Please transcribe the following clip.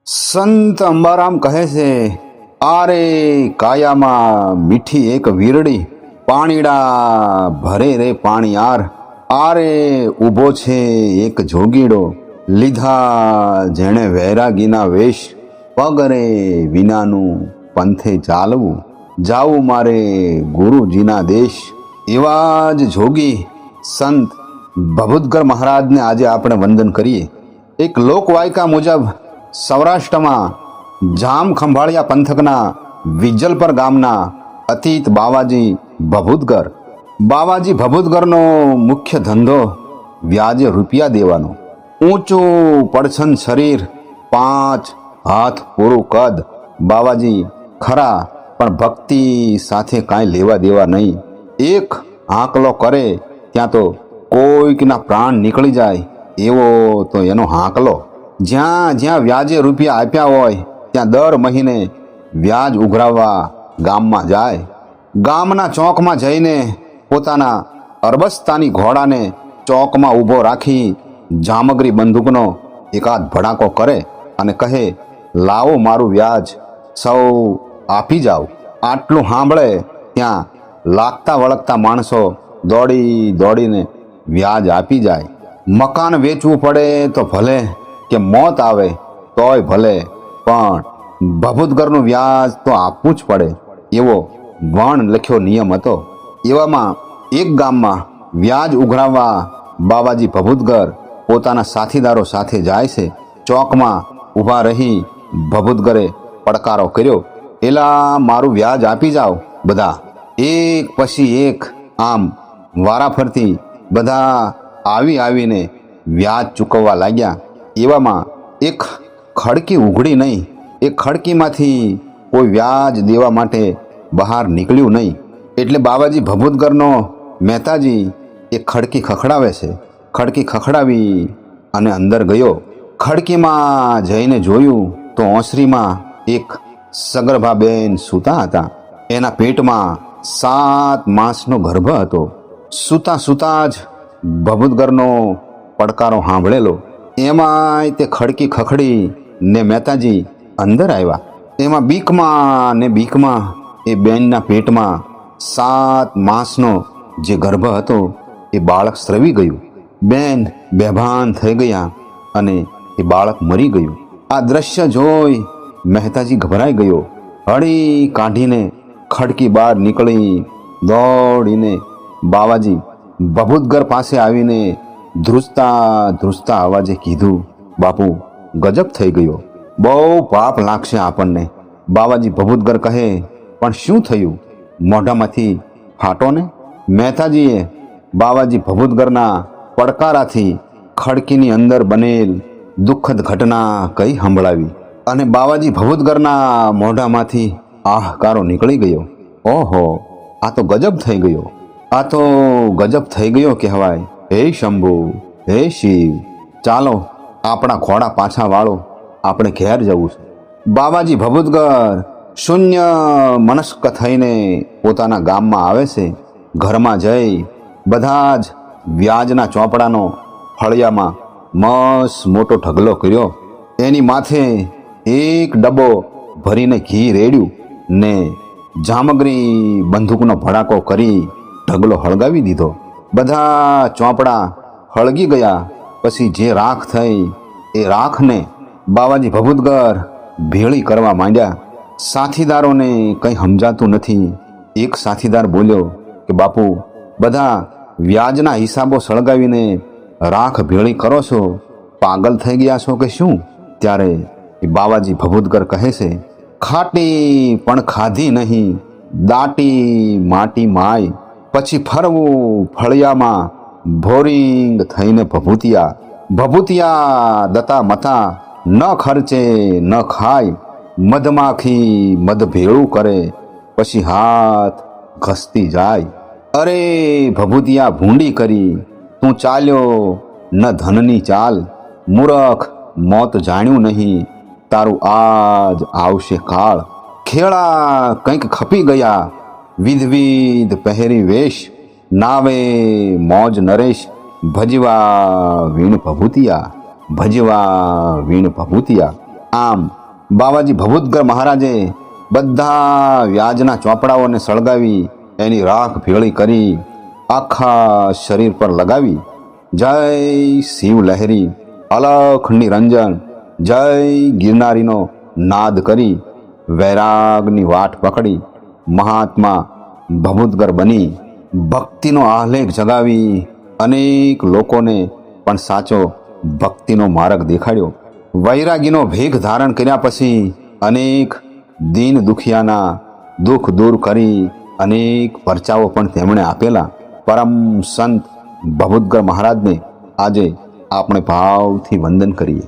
સંત અંબારામ કહે છે, આરે કાયામાં મીઠી એક વીરડી, પાણીડા ભરે રે પાણીયાર. આરે ઊભો છે એક જોગીડો, લીધા જેણે વૈરાગીના વેશ. પગરે વિનાનું પંથે ચાલવું, જાવું મારે ગુરુજીના દેશ. એવા જ જોગી સંત ભભૂતગર મહારાજને આજે આપણે વંદન કરીએ. એક લોકવાયકા મુજબ સૌરાષ્ટ્રમાં જામ ખંભાળિયા પંથકના વિજલપર ગામના અતીત બાવાજી ભભૂતગર. બાવાજી ભભૂતગરનો મુખ્ય ધંધો વ્યાજે રૂપિયા દેવાનો. ઊંચું પડછન શરીર, 5 હાથ પૂરું કદ. બાવાજી ખરા, પણ ભક્તિ સાથે કાંઈ લેવા દેવા નહીં. એક હાંકલો કરે ત્યાં તો કોઈકના પ્રાણ નીકળી જાય એવો તો એનો હાંકલો. જ્યાં જ્યાં વ્યાજે રૂપિયા આપ્યા હોય ત્યાં દર મહિને વ્યાજ ઉઘરાવવા ગામમાં જાય. ગામના ચોકમાં જઈને પોતાના અરબસ્તાની ઘોડાને ચોકમાં ઊભો રાખી જામગરી બંદૂકનો એકાદ ભડાકો કરે અને કહે, લાવો મારું વ્યાજ, સૌ આપી જાઓ. આટલું સાંભળે ત્યાં લાગતા વળગતા માણસો દોડી દોડીને વ્યાજ આપી જાય. મકાન વેચવું પડે તો ભલે, કે મોત આવે તોય ભલે, પણ ભભૂતગરનું વ્યાજ તો આપવું જ પડે એવો વણ લખ્યો નિયમ હતો. એવામાં એક ગામમાં વ્યાજ ઉઘરાવવા બાવાજી ભભૂતગર પોતાના સાથીદારો સાથે જાય છે. ચોકમાં ઊભા રહી ભભૂતગરે પડકારો કર્યો, એલા મારું વ્યાજ આપી જાઓ બધા. એક પછી એક આમ વારાફરતી બધા આવીને વ્યાજ ચૂકવવા લાગ્યા. એવામાં એક ખડકી ઉઘડી નહીં. એ ખડકીમાંથી કોઈ વ્યાજ દેવા માટે બહાર નીકળ્યું નહીં. એટલે બાવાજી ભભૂતગરનો મહેતાજી એ ખડકી ખખડાવે છે. ખડકી ખખડાવી અને અંદર ગયો. ખડકીમાં જઈને જોયું તો ઓસરીમાં એક સગર્ભાબેન સૂતા હતા. એના પેટમાં 7 માસનો ગર્ભ હતો. સૂતા સૂતા જ ભભૂતગરનો પડકારો સાંભળેલો. એમાંય તે ખડકી ખખડી ને મહેતાજી અંદર આવ્યા. એમાં બીકમાં એ બેનના પેટમાં 7 માસનો જે ગર્ભ હતો એ બાળક સ્રવી ગયું. બેન બેભાન થઈ ગયા અને એ બાળક મરી ગયું. આ દ્રશ્ય જોઈ મહેતાજી ગભરાઈ ગયો. હળી કાઢીને ખડકી બહાર નીકળી દોડીને બાવાજી ભભૂતગર પાસે આવીને ધ્રુજતા અવાજે કીધું, બાપુ ગજબ થઈ ગયો, બહુ પાપ લાગશે આપણને. બાવાજી ભભૂતગર કહે, પણ શું થયું? મોઢામાંથી ફાટો ને. મહેતાજીએ બાવાજી ભભૂતગરના પડકારાથી ખડકીની અંદર બનેલ દુઃખદ ઘટના કઈ સંભળાવી અને બાવાજી ભભૂતગરના મોઢામાંથી આહકારો નીકળી ગયો. ઓહો, આ તો ગજબ થઈ ગયો, આ તો ગજબ થઈ ગયો કહેવાય. હે શંભુ, હે શિવ, ચાલો આપણા ઘોડા પાછા વાળો, આપણે ઘેર જવું છે. બાવાજી ભભૂતગર શૂન્ય મનસ્ક થઈને પોતાના ગામમાં આવે છે. ઘરમાં જઈ બધા જ વ્યાજના ચોપડાનો ફળિયામાં મસ્ત મોટો ઢગલો કર્યો. એની માથે એક ડબ્બો ભરીને ઘી રેડ્યું ને જામગરી બંદૂકનો ભડાકો કરી ઢગલો હળગાવી દીધો. બધા ચોપડા હળગી ગયા. પછી જે રાખ થઈ એ રાખને બાવાજી ભભૂતગર ભેળી કરવા માંડ્યા. સાથીદારોને કંઈ સમજાતું નથી. એક સાથીદાર બોલ્યો કે બાપુ, બધા વ્યાજના હિસાબો સળગાવીને રાખ ભેળી કરો છો, પાગલ થઈ ગયા છો કે શું? ત્યારે એ બાવાજી ભભૂતગર કહે છે, ખાટી પણ ખાધી નહીં, દાટી માટી માય. પછી ફરવું ફળિયામાં ભોરિંગ થઈને ભભૂતિયા દતા મતા. ન ખર્ચે ન ખાય, મધમાખી મધ ભેળું કરે, પછી હાથ ઘસતી જાય. અરે ભભૂતિયા ભૂંડી કરી, તું ચાલ્યો ન ધનની ચાલ. મૂરખ, મોત જાણ્યું નહીં, તારું આજ આવશે કાળ. ખેડા કંઈક ખપી ગયા, વિધવિધ પહેરી વેશ. નાવે મોજ નરેશ, ભજવા વીણ ભભૂતિયા, ભજવા વીણ ભભૂતિયા. આમ બાવાજી ભભૂતગર મહારાજે બધા વ્યાજના ચોપડાઓને સળગાવી એની રાખ ભેળી કરી આખા શરીર પર લગાવી જય શિવ લહેરી અલખ નિરંજન જય ગિરનારીનો નાદ કરી વૈરાગની વાટ પકડી મહાત્મા ભભૂતગર બની ભક્તિનો આહ્લેખ જગાવી અનેક લોકોને પણ સાચો ભક્તિનો માર્ગ દેખાડ્યો. વૈરાગીનો ભેખ ધારણ કર્યા પછી અનેક દીન દુખિયાના દુઃખ દૂર કરી અનેક પરચાઓ પણ તેમણે આપેલા. પરમ સંત ભભૂતગર મહારાજને આજે આપણે ભાવથી વંદન કરીએ.